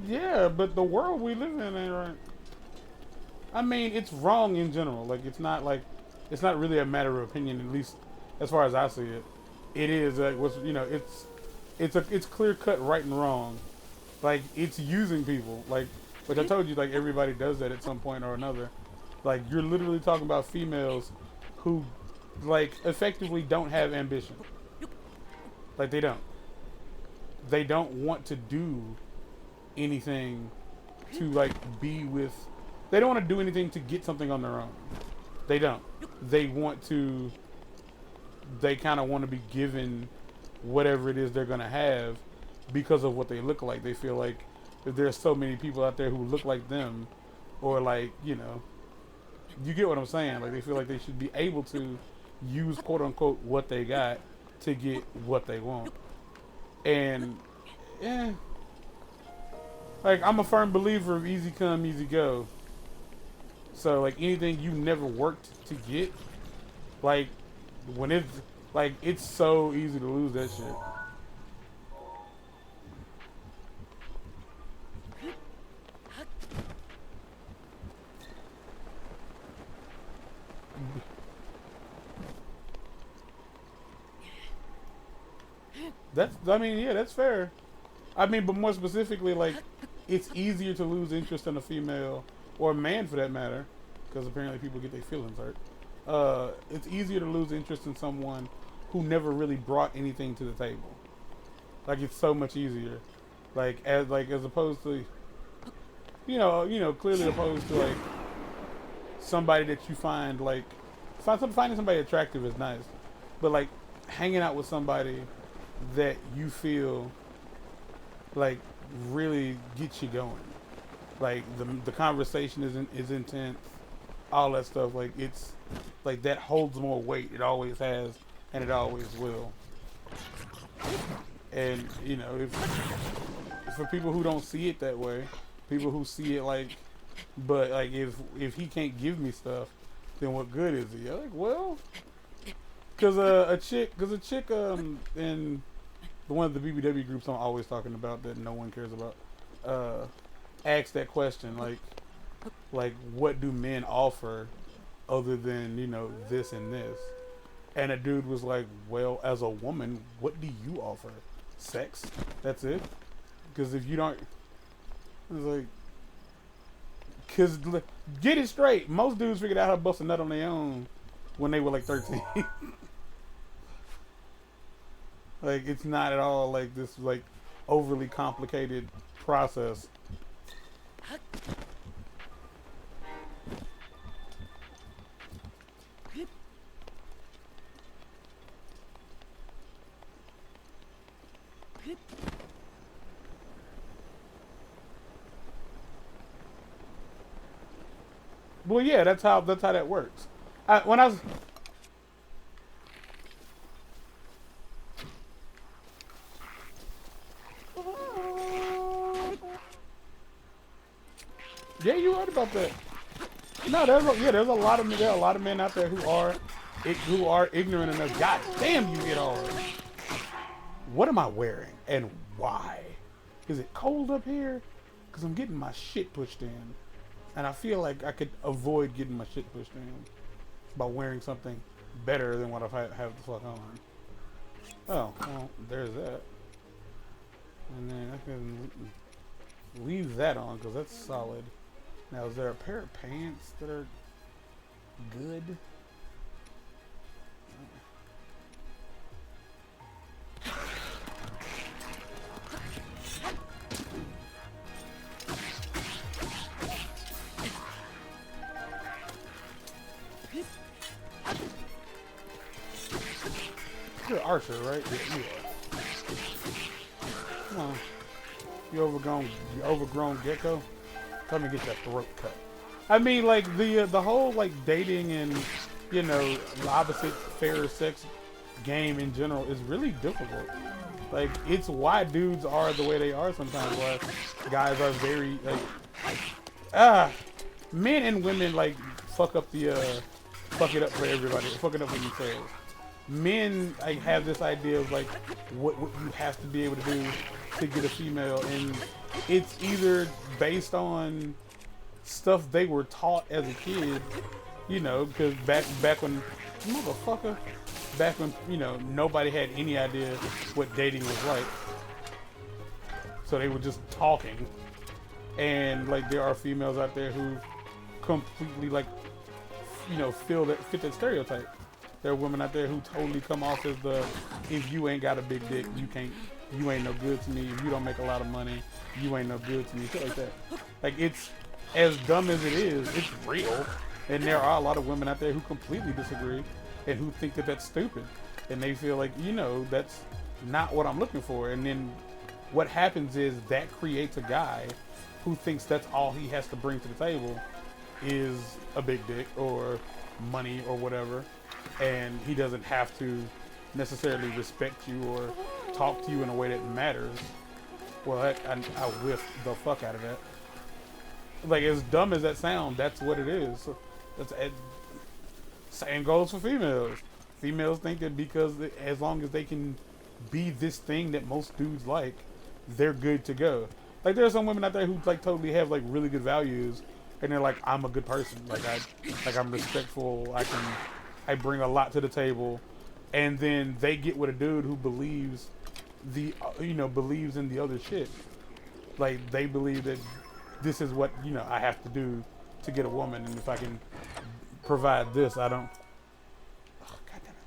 Yeah, but the world we live in ain't right. I mean, it's wrong in general. Like, it's not really a matter of opinion, at least as far as I see it. It is like what's it's clear cut right and wrong. Like it's using people. Like, which I told you, like everybody does that at some point or another. Like you're literally talking about females who, like, effectively don't have ambition. Like they don't. They don't want to do anything to like be with. They don't want to do anything to get something on their own. They don't. They want to. They kind of want to be given whatever it is they're gonna have because of what they look like. They feel like if there's so many people out there who look like them, or like you get what I'm saying. Like they feel like they should be able to use quote unquote what they got to get what they want. And like I'm a firm believer of easy come, easy go. So like anything you never worked to get, like when it's so easy to lose that shit. That's fair. I mean, but more specifically, like, it's easier to lose interest in a female, or a man for that matter, because apparently people get their feelings hurt. It's easier to lose interest in someone who never really brought anything to the table. Like, it's so much easier. As opposed to, clearly opposed to, like, somebody that you find, like, finding somebody attractive is nice. But, like, hanging out with somebody that you feel like really gets you going, like the conversation is intense, all that stuff. Like it's like that holds more weight. It always has, and it always will. And if for people who don't see it that way, people who see it like, but like if he can't give me stuff, then what good is he? Like, well, because a chick in one of the BBW groups I'm always talking about that no one cares about, asked that question, like what do men offer other than this and this? And a dude was like, well, as a woman, what do you offer? Sex. That's it. Because if you don't, it's like, because get it straight, most dudes figured out how to bust a nut on their own when they were like 13. Like, it's not at all like this like overly complicated process. Well, yeah, that's how that works. When I was yeah, you're right about that. No, there's a lot of men out there who are ignorant enough. God damn, you get hard. What am I wearing and why? Is it cold up here? Because I'm getting my shit pushed in, and I feel like I could avoid getting my shit pushed in by wearing something better than what I have the fuck on. Oh, well, there's that. And then I can leave that on because that's solid. Now, is there a pair of pants that are good? You're an archer, right? Yeah, you are. Come on. You overgrown gecko? Come and get that throat cut. I mean, like the whole like dating and the opposite fair sex game in general is really difficult. Like it's why dudes are the way they are sometimes. Why guys are very men and women like fuck it up for everybody, fuck it up for themselves. Men like have this idea of like what you have to be able to do to get a female, and it's either based on stuff they were taught as a kid, you know, because back when motherfucker, back when nobody had any idea what dating was like, so they were just talking, and like there are females out there who completely like fit that stereotype. There are women out there who totally come off as the, if you ain't got a big dick, you ain't no good to me. If you don't make a lot of money, you ain't no good to me. Shit like that. Like, it's as dumb as it is, it's real. And there are a lot of women out there who completely disagree and who think that that's stupid. And they feel like, that's not what I'm looking for. And then what happens is that creates a guy who thinks that's all he has to bring to the table is a big dick or money or whatever. And he doesn't have to necessarily respect you or talk to you in a way that matters. Well, I whiff the fuck out of that. Like, as dumb as that sounds, that's what it is. Same goes for females. Females think that because as long as they can be this thing that most dudes like, they're good to go. Like, there are some women out there who like totally have like really good values, and they're like, I'm a good person. Like I'm respectful. I bring a lot to the table, and then they get with a dude who believes believes in the other shit. Like, they believe that this is what I have to do to get a woman, and if I can provide this, I don't. Oh, God damn it.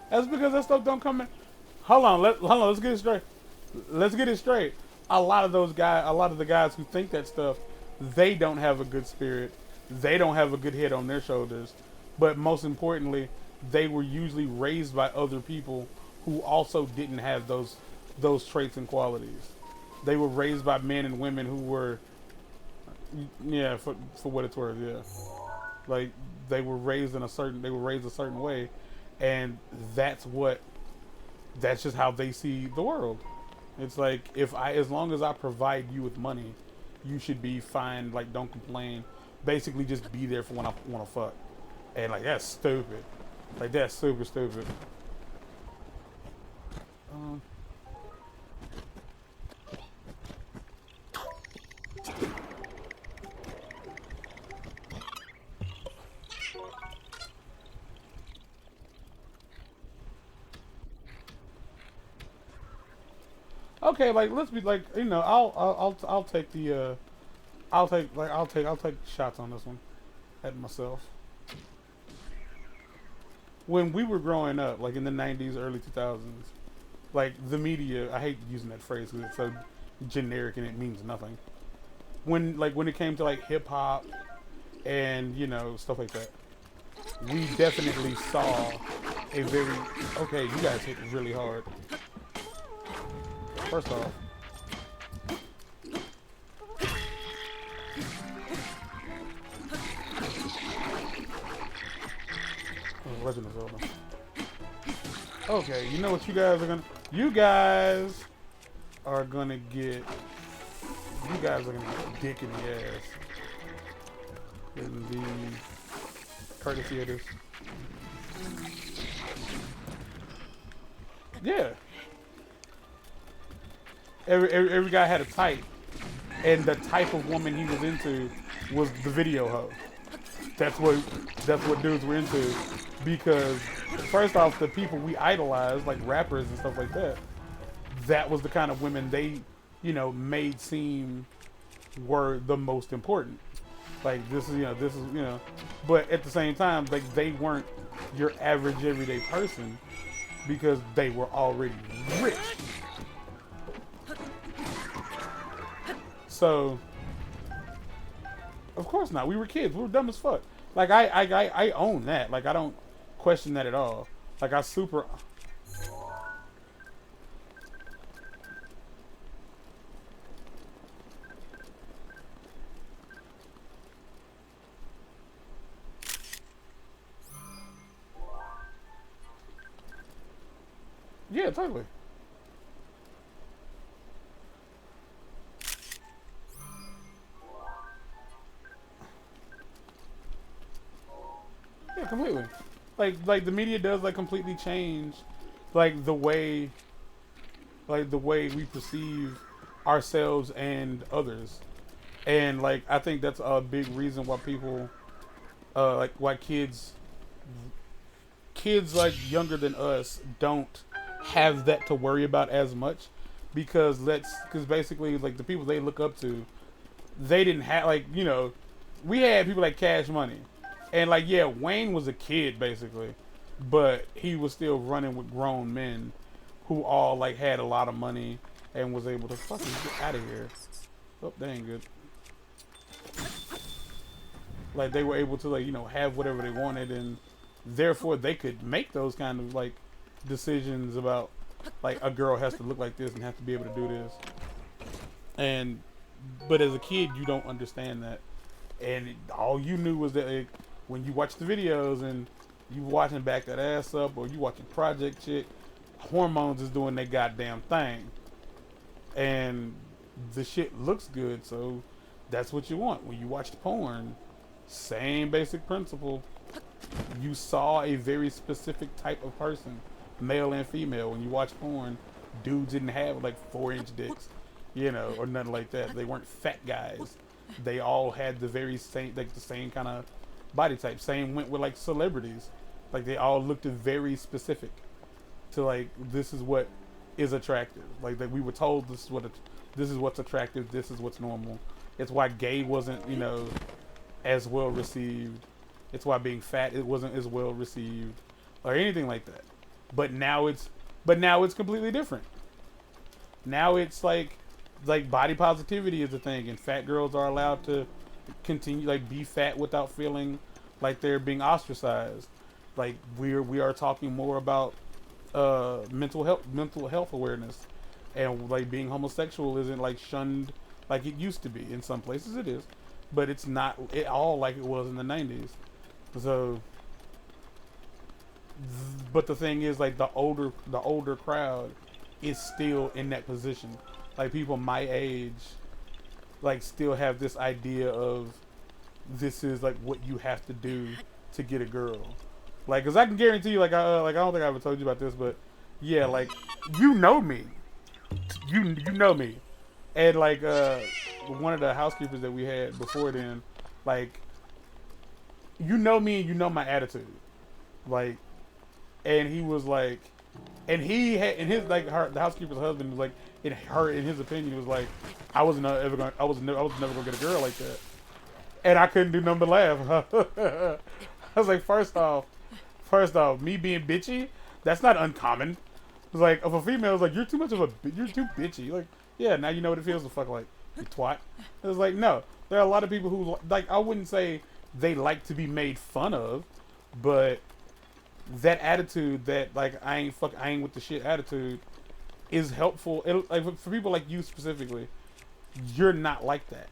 That's because that stuff don't come in. Hold on, let's get it straight. Let's get it straight. A lot of the guys who think that stuff, they don't have a good spirit. They don't have a good head on their shoulders. But most importantly, they were usually raised by other people who also didn't have those traits and qualities. They were raised by men and women who were, for what it's worth, yeah. Like, they were raised a certain way, and that's just how they see the world. It's like, as long as I provide you with money, you should be fine. Like, don't complain. Basically, just be there for when I want to fuck. And like, that's stupid. Like, that's super stupid. Okay, like, let's be like, I'll take the I'll take shots on this one at myself. When we were growing up, like in the 90s, early 2000s, like the media, I hate using that phrase because it's so generic and it means nothing. When it came to like hip hop and stuff like that, we definitely saw a very, okay, you guys hit really hard. First off, Legend of Zelda. Okay, you know what you guys are gonna? You guys are gonna get dick in the ass in the courtesy of this. Yeah. Every guy had a type, and the type of woman he was into was the video hoe. That's what dudes were into, because first off, the people we idolized, like rappers and stuff like that, that was the kind of women they, made seem were the most important. Like, this is, but at the same time, like, they weren't your average everyday person because they were already rich. So, of course not. We were kids. We were dumb as fuck. Like, I own that. Like, I don't question that at all. Like, I super... Yeah, totally. Yeah, completely. Like the media does like completely change like the way we perceive ourselves and others. And like I think that's a big reason why people like why kids like younger than us don't have that to worry about as much because basically like the people they look up to they didn't have like we had people like Cash Money and like yeah Wayne was a kid basically but he was still running with grown men who all like had a lot of money and was able to fucking get out of here. Oh, that ain't good. Like they were able to like have whatever they wanted and therefore they could make those kind of like decisions about like a girl has to look like this and has to be able to do this and but as a kid you don't understand that and all you knew was that like, when you watch the videos and you watching Back That Ass Up or you watching Project Chick, hormones is doing their goddamn thing and the shit looks good so that's what you want when you watch porn. Same basic principle. You saw a very specific type of person, male and female. When you watch porn, dudes didn't have like 4-inch dicks, or nothing like that. They weren't fat guys. They all had the very same, like the same kind of body type. Same went with like celebrities. Like they all looked very specific to like this is what is attractive. Like that we were told this is what's attractive. This is what's normal. It's why gay wasn't as well received. It's why being fat it wasn't as well received or anything like that. But now it's completely different. Now it's like body positivity is a thing and fat girls are allowed to continue like be fat without feeling like they're being ostracized. Like we are talking more about mental health awareness and like being homosexual isn't like shunned like it used to be. In some places it is, but it's not at all like it was in the 90s. So, but the thing is, like the older crowd is still in that position. Like people my age, like still have this idea of this is like what you have to do to get a girl. Like, cause I can guarantee you, like I don't think I ever told you about this, but yeah, like you know me, you know me, and like one of the housekeepers that we had before then, like you know me and you know my attitude. Like, and he was like, and he had, and his, like, the housekeeper's husband was like, in his opinion, was like, I was never gonna get a girl like that. And I couldn't do nothing but laugh. I was like, first off, me being bitchy, that's not uncommon. It's like, if a female is like, you're too bitchy. Like, yeah, now you know what it feels to fuck like, you twat. It was like, no. There are a lot of people who, like, I wouldn't say they like to be made fun of, but that attitude that, like, I ain't with the shit attitude is helpful. Like, for people like you specifically, you're not like that.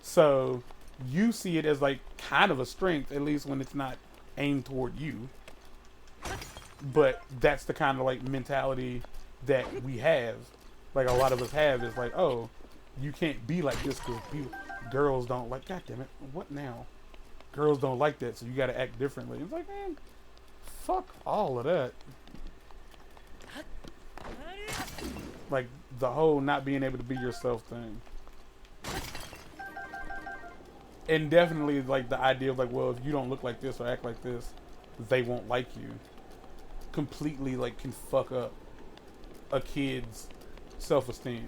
So, you see it as, like, kind of a strength, at least when it's not aimed toward you. But that's the kind of, like, mentality that we have. Like, a lot of us have is like, oh, you can't be like this because girls don't like, God damn it, what now? Girls don't like that, so you gotta act differently. It's like, man, fuck all of that. Like, the whole not being able to be yourself thing. And definitely, like, the idea of, like, well, if you don't look like this or act like this, they won't like you. Completely, like, can fuck up a kid's self-esteem.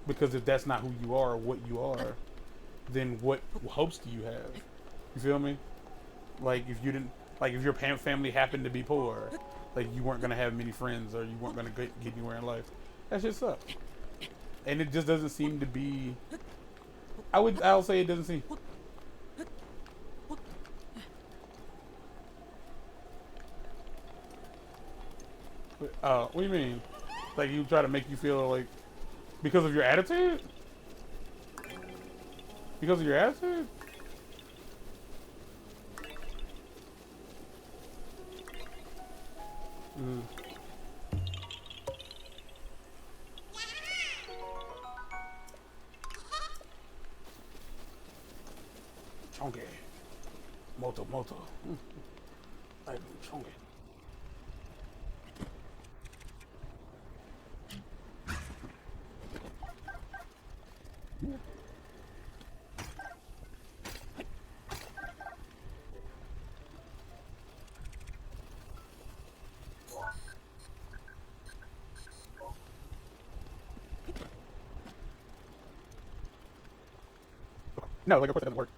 Because if that's not who you are or what you are, then what hopes do you have? You feel me? Like, if you didn't, like, if your family happened to be poor, like, you weren't gonna have many friends or you weren't gonna get anywhere in life. That shit sucks. And it just doesn't seem to be. I'll say it doesn't seem. What do you mean? Like, you try to make you feel like because of your attitude? Because of your attitude? Mm. chonky. Moto, moto. I'm chonky. No, like of course it doesn't work.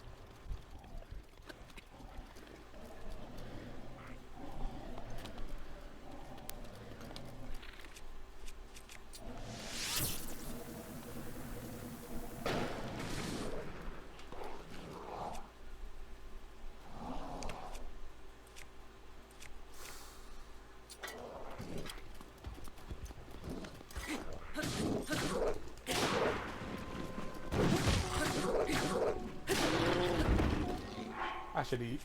I should eat.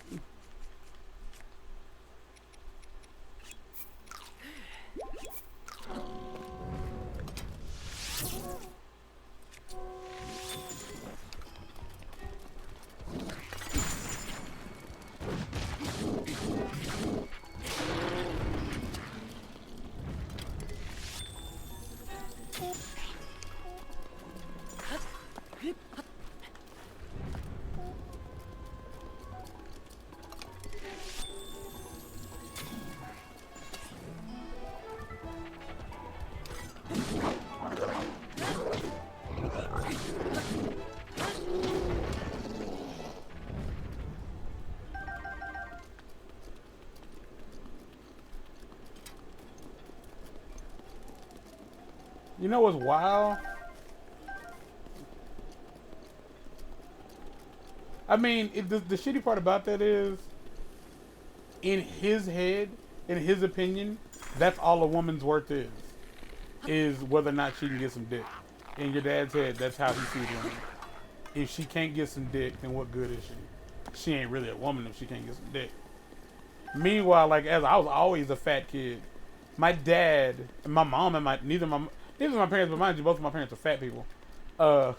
You know what's wild? I mean, the shitty part about that is, in his head, in his opinion, that's all a woman's worth is whether or not she can get some dick. In your dad's head, that's how he sees women. If she can't get some dick, then what good is she? She ain't really a woman if she can't get some dick. Meanwhile, like, as I was always a fat kid, my dad, and my mom, and neither of my parents, but mind you, both of my parents are fat people. Uh,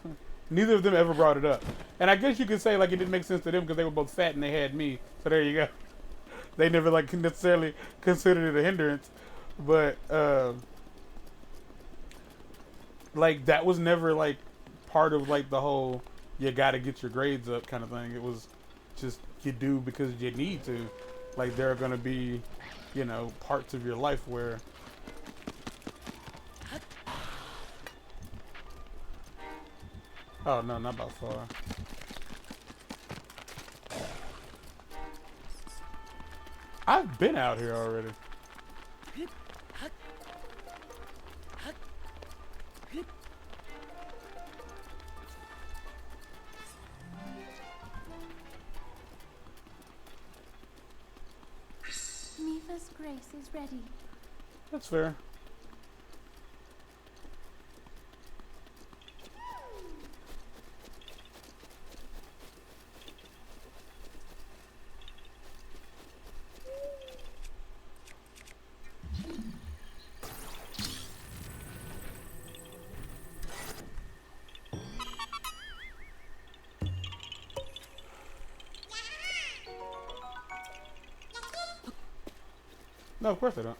Neither of them ever brought it up. And I guess you could say, like, it didn't make sense to them because they were both fat and they had me. So there you go. They never, like, necessarily considered it a hindrance. But, like, that was never, like, part of, like, the whole you gotta get your grades up kind of thing. It was just you do because you need to. Like, there are gonna be, you know, parts of your life where oh no, not about far. I've been out here already. Mifa's grace is ready. That's fair. No, of course I don't.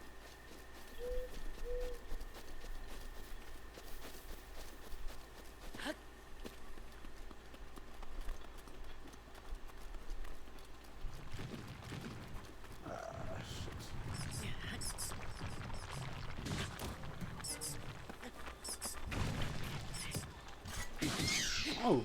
Oh.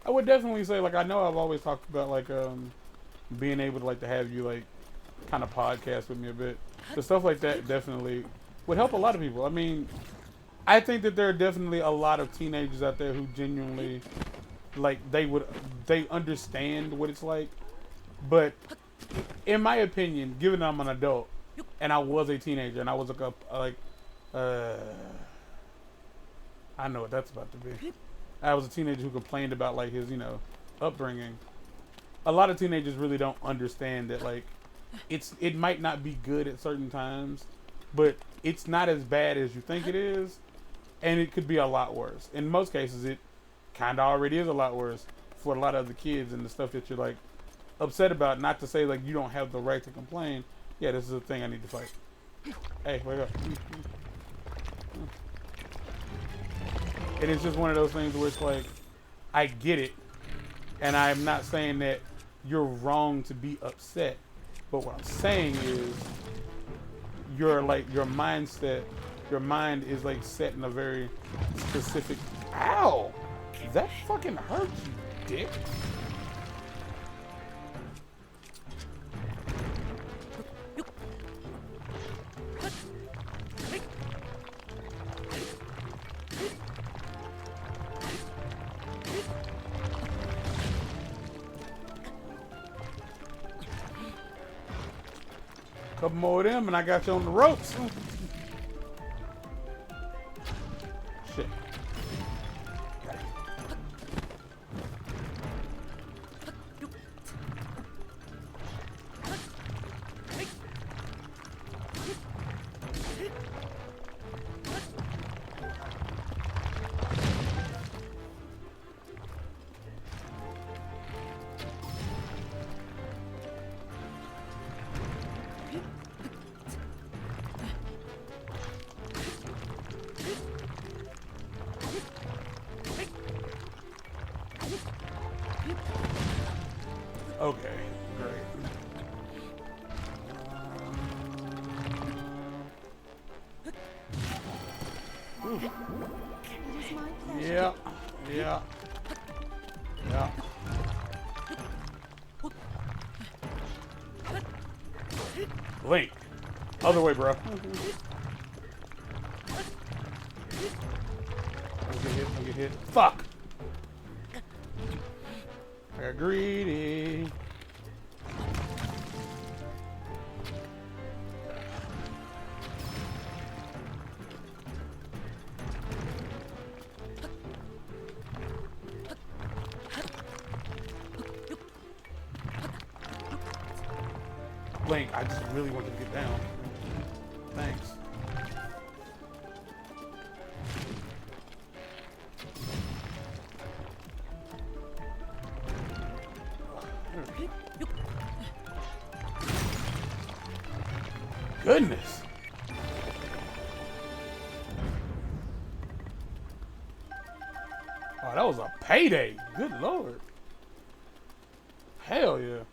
I would definitely say, like, I know I've always talked about, like, being able to, like, to have you, like, kind of podcast with me a bit. But stuff like that definitely would help a lot of people. I mean, I think that there are definitely a lot of teenagers out there who genuinely, like, they understand what it's like. But in my opinion, given that I'm an adult and I was a teenager and I was I know what that's about to be. I was a teenager who complained about, like, his, you know, upbringing. a lot of teenagers really don't understand that like it might not be good at certain times, but it's not as bad as you think it is, and it could be a lot worse. In most cases, it kind of already is a lot worse for a lot of the kids and the stuff that you're like upset about. Not to say like you don't have the right to complain. Yeah, this is a thing I need to fight. Hey, wake up. And it's just one of those things where it's like, I get it, and I'm not saying that you're wrong to be upset, but what I'm saying is your mindset, your mind is like set in a very specific. Ow! That fucking hurt you, dick. Couple more of them and I got you on the ropes. Shit. Okay, great. It is my pleasure. Yeah, yeah, yeah. Link, other way, bro. Don't get hit, don't get hit. Fuck! I got greedy. Link, I just really want you to get down. Thanks. Goodness. Oh, that was a payday. Good Lord. Hell yeah.